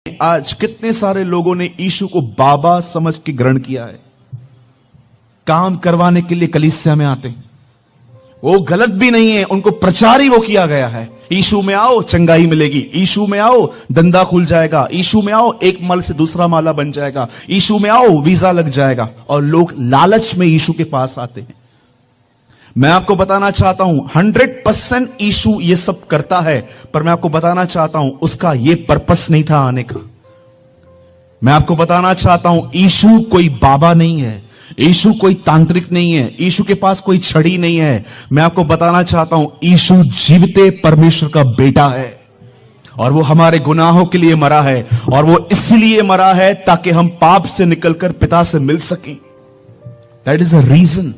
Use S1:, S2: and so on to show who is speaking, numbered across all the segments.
S1: आज कितने सारे लोगों ने यीशु को बाबा समझ के ग्रहण किया है। काम करवाने के लिए कलीसिया में आते हैं, वो गलत भी नहीं है, उनको प्रचार ही वो किया गया है। यीशु में आओ चंगाई मिलेगी, यीशु में आओ धंधा खुल जाएगा, यीशु में आओ एक माल से दूसरा माला बन जाएगा, यीशु में आओ वीजा लग जाएगा। और लोग लालच में यीशु के पास आते हैं। मैं आपको बताना चाहता हूं 100% यीशु ये सब करता है, पर मैं आपको बताना चाहता हूं उसका ये पर्पस नहीं था आने का। मैं आपको बताना चाहता हूं यीशु कोई बाबा नहीं है, यीशु कोई तांत्रिक नहीं है, यीशु के पास कोई छड़ी नहीं है। मैं आपको बताना चाहता हूं यीशु जीवते परमेश्वर का बेटा है और वो हमारे गुनाहों के लिए मरा है, और वो इसलिए मरा है ताकि हम पाप से निकलकर पिता से मिल सकें। That is a reason.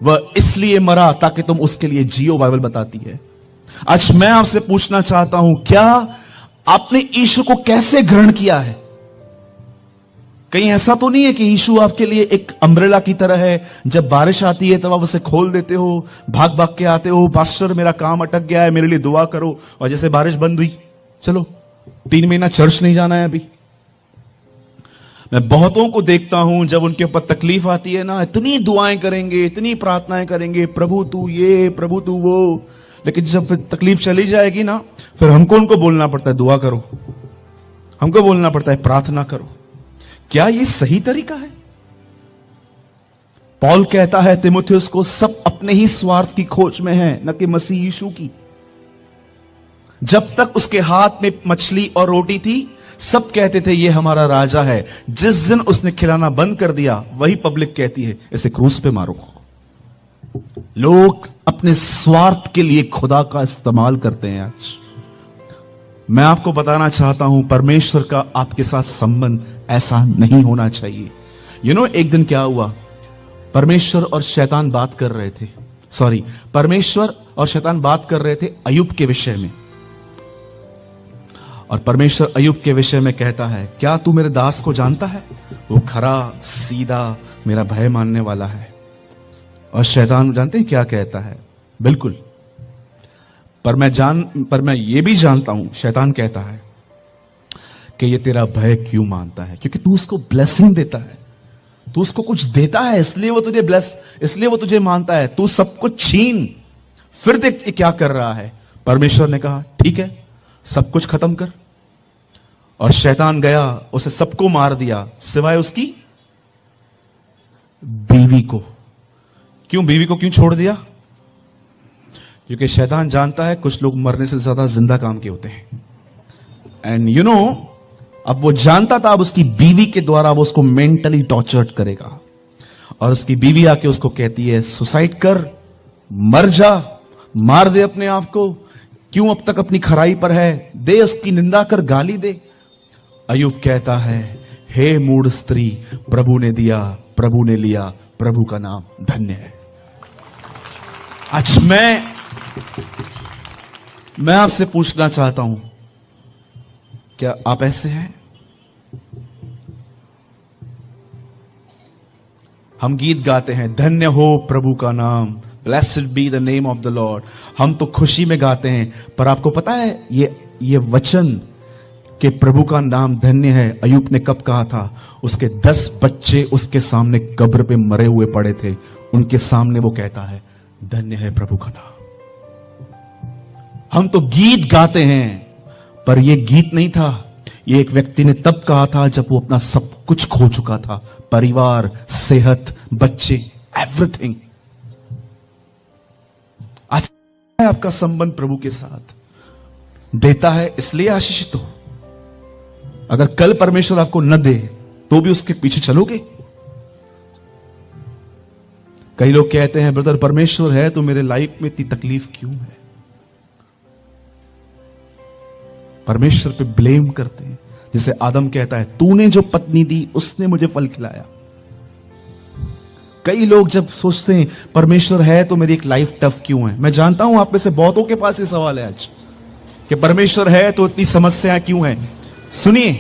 S1: वह इसलिए मरा ताकि तुम उसके लिए जियो, बाइबल बताती है। आज मैं आपसे पूछना चाहता हूं, क्या आपने यीशु को कैसे ग्रहण किया है? कहीं ऐसा तो नहीं है कि यीशु आपके लिए एक अम्ब्रेला की तरह है, जब बारिश आती है तब आप उसे खोल देते हो, भाग भाग के आते हो, पास्टर मेरा काम अटक गया है, मेरे लिए दुआ करो, और जैसे बारिश बंद हुई चलो 3 महीना चर्च नहीं जाना है अभी। मैं बहुतों को देखता हूं जब उनके ऊपर तकलीफ आती है ना, इतनी दुआएं करेंगे, इतनी प्रार्थनाएं करेंगे, प्रभु तू ये, प्रभु तू वो, लेकिन जब तकलीफ चली जाएगी ना, फिर हमको उनको बोलना पड़ता है दुआ करो, हमको बोलना पड़ता है प्रार्थना करो। क्या ये सही तरीका है? पौल कहता है तीमुथियुस को, सब अपने ही स्वार्थ की खोज में है, न कि मसीह यीशु की। जब तक उसके हाथ में मछली और रोटी थी, सब कहते थे ये हमारा राजा है। जिस दिन उसने खिलाना बंद कर दिया, वही पब्लिक कहती है इसे क्रूस पे मारो। लोग अपने स्वार्थ के लिए खुदा का इस्तेमाल करते हैं। आज मैं आपको बताना चाहता हूं, परमेश्वर का आपके साथ संबंध ऐसा नहीं होना चाहिए। एक दिन क्या हुआ, परमेश्वर और शैतान बात कर रहे थे, परमेश्वर और शैतान बात कर रहे थे अय्यूब के विषय में। और परमेश्वर अय्यूब के विषय में कहता है, क्या तू मेरे दास को जानता है? वो खरा सीधा मेरा भय मानने वाला है। और शैतान जानते हैं क्या कहता है? बिल्कुल, पर मैं ये भी जानता हूं, शैतान कहता है कि ये तेरा भय क्यों मानता है? क्योंकि तू उसको ब्लेसिंग देता है, तू उसको कुछ देता है, इसलिए वो तुझे इसलिए वो तुझे मानता है। तू सब कुछ छीन, फिर देख ये क्या कर रहा है। परमेश्वर ने कहा ठीक है, सब कुछ खत्म कर। और शैतान गया, उसे सबको मार दिया सिवाय उसकी बीवी को। बीवी को क्यों छोड़ दिया? क्योंकि शैतान जानता है कुछ लोग मरने से ज्यादा जिंदा काम के होते हैं। एंड अब वो जानता था, अब उसकी बीवी के द्वारा वो उसको मेंटली टॉर्चर्ड करेगा। और उसकी बीवी आके उसको कहती है सुसाइड कर, मर जा, मार दे अपने आप को, क्यों अब तक अपनी खराई पर है, दे उसकी निंदा कर, गाली दे। अय्यूब कहता है, हे मूढ़ स्त्री, प्रभु ने दिया, प्रभु ने लिया, प्रभु का नाम धन्य है। आज मैं आपसे पूछना चाहता हूं, क्या आप ऐसे हैं? हम गीत गाते हैं, धन्य हो प्रभु का नाम, blessed be the name of the Lord. हम तो खुशी में गाते हैं, पर आपको पता है ये वचन कि प्रभु का नाम धन्य है, अय्यूब ने कब कहा था? उसके 10 बच्चे उसके सामने कब्र पे मरे हुए पड़े थे, उनके सामने वो कहता है धन्य है प्रभु का नाम। हम तो गीत गाते हैं, पर यह गीत नहीं था, ये एक व्यक्ति ने तब कहा था जब वो अपना सब कुछ खो चुका था, परिवार, सेहत, बच्चे, एवरीथिंग। आज आपका संबंध प्रभु के साथ देता है, इसलिए आशीषित हो। अगर कल परमेश्वर आपको न दे तो भी उसके पीछे चलोगे? कई लोग कहते हैं ब्रदर परमेश्वर है तो मेरे लाइफ में इतनी तकलीफ क्यों है? परमेश्वर पे ब्लेम करते हैं। जैसे आदम कहता है, तूने जो पत्नी दी उसने मुझे फल खिलाया। कई लोग जब सोचते हैं परमेश्वर है तो मेरी एक लाइफ टफ क्यों है। मैं जानता हूं आप में से बहुतों के पास ये सवाल है आज कि परमेश्वर है तो इतनी समस्याएं क्यों है। सुनिए,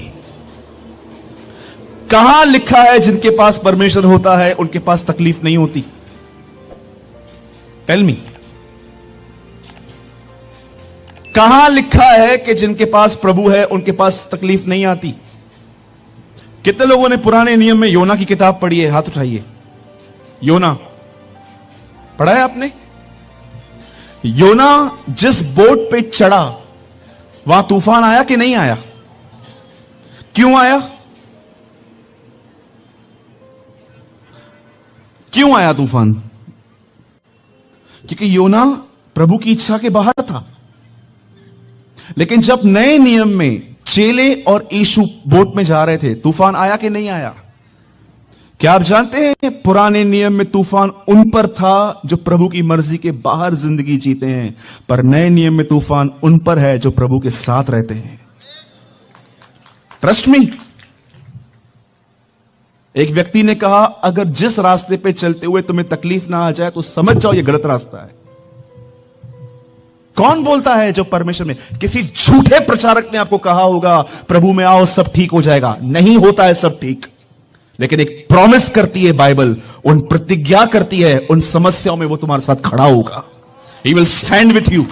S1: कहां लिखा है जिनके पास परमेश्वर होता है उनके पास तकलीफ नहीं होती? Tell me. कहां लिखा है कि जिनके पास प्रभु है उनके पास तकलीफ नहीं आती? कितने लोगों ने पुराने नियम में योना की किताब पढ़ी है? हाथ उठाइए। योना पढ़ा है आपने? योना जिस बोट पे चढ़ा वहां तूफान आया कि नहीं आया? क्यों आया? क्यों आया तूफान? क्योंकि योना प्रभु की इच्छा के बाहर था। लेकिन जब नए नियम में चेले और यीशु बोट में जा रहे थे, तूफान आया कि नहीं आया? क्या आप जानते हैं पुराने नियम में तूफान उन पर था जो प्रभु की मर्जी के बाहर जिंदगी जीते हैं, पर नए नियम में तूफान उन पर है जो प्रभु के साथ रहते हैं। Trust me. एक व्यक्ति ने कहा, अगर जिस रास्ते पे चलते हुए तुम्हें तकलीफ ना आ जाए तो समझ जाओ ये गलत रास्ता है। कौन बोलता है? जो परमेश्वर में। किसी झूठे प्रचारक ने आपको कहा होगा प्रभु में आओ सब ठीक हो जाएगा। नहीं होता है सब ठीक, लेकिन एक प्रॉमिस करती है बाइबल, उन प्रतिज्ञा करती है, उन समस्याओं में वो तुम्हारे साथ खड़ा होगा। He will stand with you.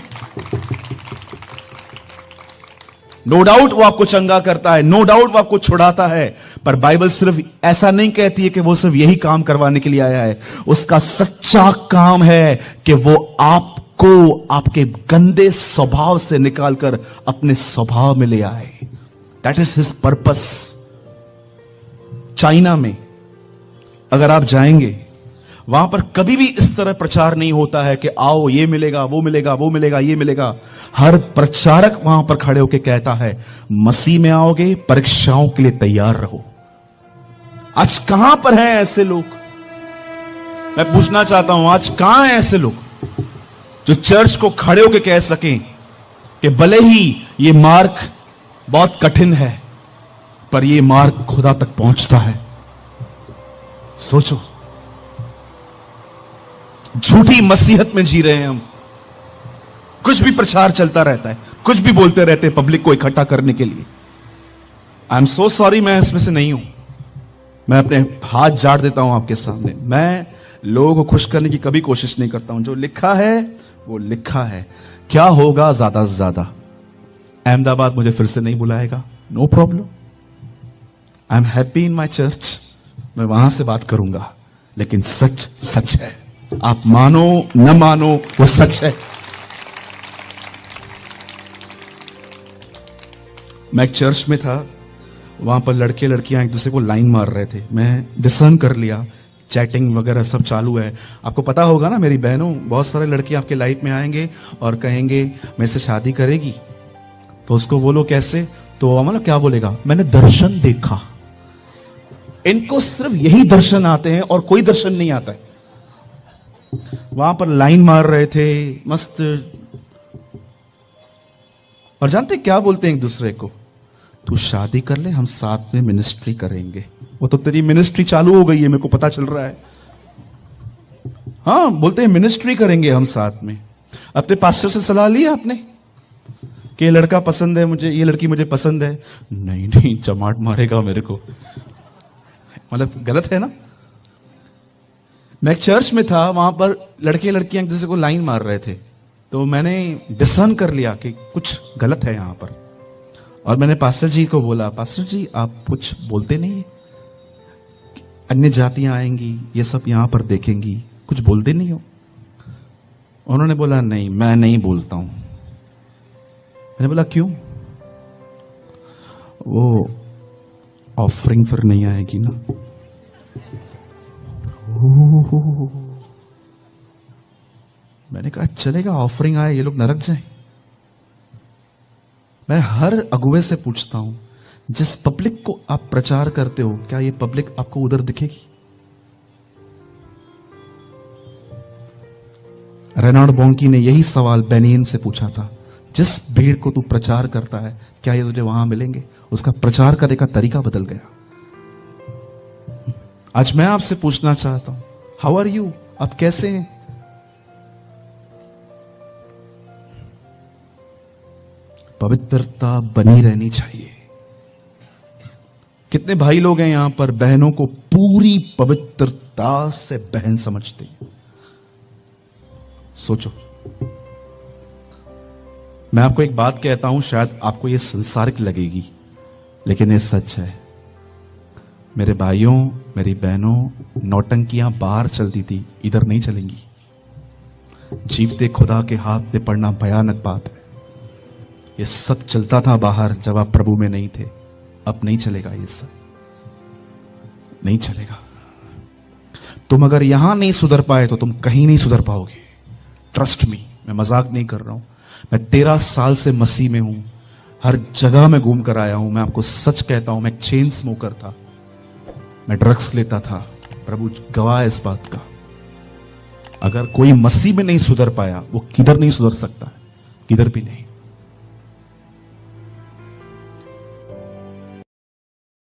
S1: No doubt वो आपको चंगा करता है, नो डाउट वो आपको छुड़ाता है, पर बाइबल सिर्फ ऐसा नहीं कहती है कि वो सिर्फ यही काम करवाने के लिए आया है। उसका सच्चा काम है कि वो आपको आपके गंदे स्वभाव से निकालकर अपने स्वभाव में ले आए। That is his purpose. China में अगर आप जाएंगे, वहां पर कभी भी इस तरह प्रचार नहीं होता है कि आओ ये मिलेगा, वो मिलेगा, वो मिलेगा, ये मिलेगा। हर प्रचारक वहां पर खड़े होकर कहता है मसीह में आओगे, परीक्षाओं के लिए तैयार रहो। आज कहां पर हैं ऐसे लोग? मैं पूछना चाहता हूं, आज कहां हैं ऐसे लोग जो चर्च को खड़े होकर कह सकें कि भले ही ये मार्ग बहुत कठिन है, पर ये मार्ग खुदा तक पहुंचता है। सोचो, झूठी मसीहत में जी रहे हैं हम। कुछ भी प्रचार चलता रहता है, कुछ भी बोलते रहते हैं पब्लिक को इकट्ठा करने के लिए। आई एम सो सॉरी, मैं इसमें से नहीं हूं। मैं अपने हाथ जाड़ देता हूं आपके सामने। मैं लोगों को खुश करने की कभी कोशिश नहीं करता हूं। जो लिखा है वो लिखा है। क्या होगा? ज्यादा से ज्यादा अहमदाबाद मुझे फिर से नहीं बुलाएगा, no problem. I am happy in my church. मैं वहां से बात करूंगा, लेकिन सच सच है। आप मानो न मानो, वो सच है। मैं एक चर्च में था, वहां पर लड़के लड़कियां एक दूसरे को लाइन मार रहे थे। मैं डिसर्न कर लिया, चैटिंग वगैरह सब चालू है। आपको पता होगा ना मेरी बहनों, बहुत सारे लड़के आपके लाइफ में आएंगे और कहेंगे मेरे से शादी करेगी, तो उसको बोलो कैसे, तो मतलब क्या बोलेगा, मैंने दर्शन देखा। इनको सिर्फ यही दर्शन आते हैं और कोई दर्शन नहीं आता है। वहां पर लाइन मार रहे थे मस्त, और जानते क्या बोलते हैं एक दूसरे को, तू शादी कर ले, हम साथ में मिनिस्ट्री करेंगे। वो तो तेरी मिनिस्ट्री चालू हो गई है, मेरे को पता चल रहा है। हाँ, बोलते हैं मिनिस्ट्री करेंगे हम साथ में। अपने पास्टर से सलाह ली आपने कि ये लड़का पसंद है मुझे, ये लड़की मुझे पसंद है? नहीं नहीं, चमाट मारेगा मेरे को। मतलब गलत है ना। मैं एक चर्च में था, वहां पर लड़के लड़कियां एक दूसरे को लाइन मार रहे थे, तो मैंने डिसर्न कर लिया कि कुछ गलत है यहां पर। और मैंने पास्टर जी को बोला, पास्टर जी आप कुछ बोलते नहीं है? अन्य जातियां आएंगी, ये सब यहां पर देखेंगी, कुछ बोलते नहीं हो? उन्होंने बोला नहीं, मैं नहीं बोलता हूं। मैंने बोला क्यों? वो ऑफरिंग फिर नहीं आएगी ना। मैंने कहा चलेगा, ऑफरिंग आए, ये लोग नरक जाए। मैं हर अगुवे से पूछता हूं, जिस पब्लिक को आप प्रचार करते हो, क्या ये पब्लिक आपको उधर दिखेगी? रेनाल्ड बॉन्की ने यही सवाल बेनियन से पूछा था, जिस भीड़ को तू प्रचार करता है, क्या ये तुझे वहां मिलेंगे? उसका प्रचार करने का तरीका बदल गया। आज मैं आपसे पूछना चाहता हूं, हाउ आर यू? आप कैसे हैं? पवित्रता बनी रहनी चाहिए। कितने भाई लोग हैं यहां पर बहनों को पूरी पवित्रता से बहन समझते हैं? सोचो, मैं आपको एक बात कहता हूं, शायद आपको यह संसारिक लगेगी, लेकिन यह सच है। मेरे भाइयों, मेरी बहनों, नौटंकियां बाहर चलती थी, इधर नहीं चलेंगी। जीवते खुदा के हाथ में पड़ना भयानक बात है। यह सब चलता था बाहर जब आप प्रभु में नहीं थे। अब नहीं चलेगा, ये सब नहीं चलेगा। तुम अगर यहां नहीं सुधर पाए तो तुम कहीं नहीं सुधर पाओगे। ट्रस्ट मी, मैं मजाक नहीं कर रहा हूं। मैं 13 साल से मसीह में हूं, हर जगह में घूम कर आया हूं। मैं आपको सच कहता हूं, मैं एक चेन स्मोकर था, मैं ड्रग्स लेता था। प्रभु गवाह है इस बात का। अगर कोई मसीह में नहीं सुधर पाया, वो किधर नहीं सुधर सकता, किधर भी नहीं।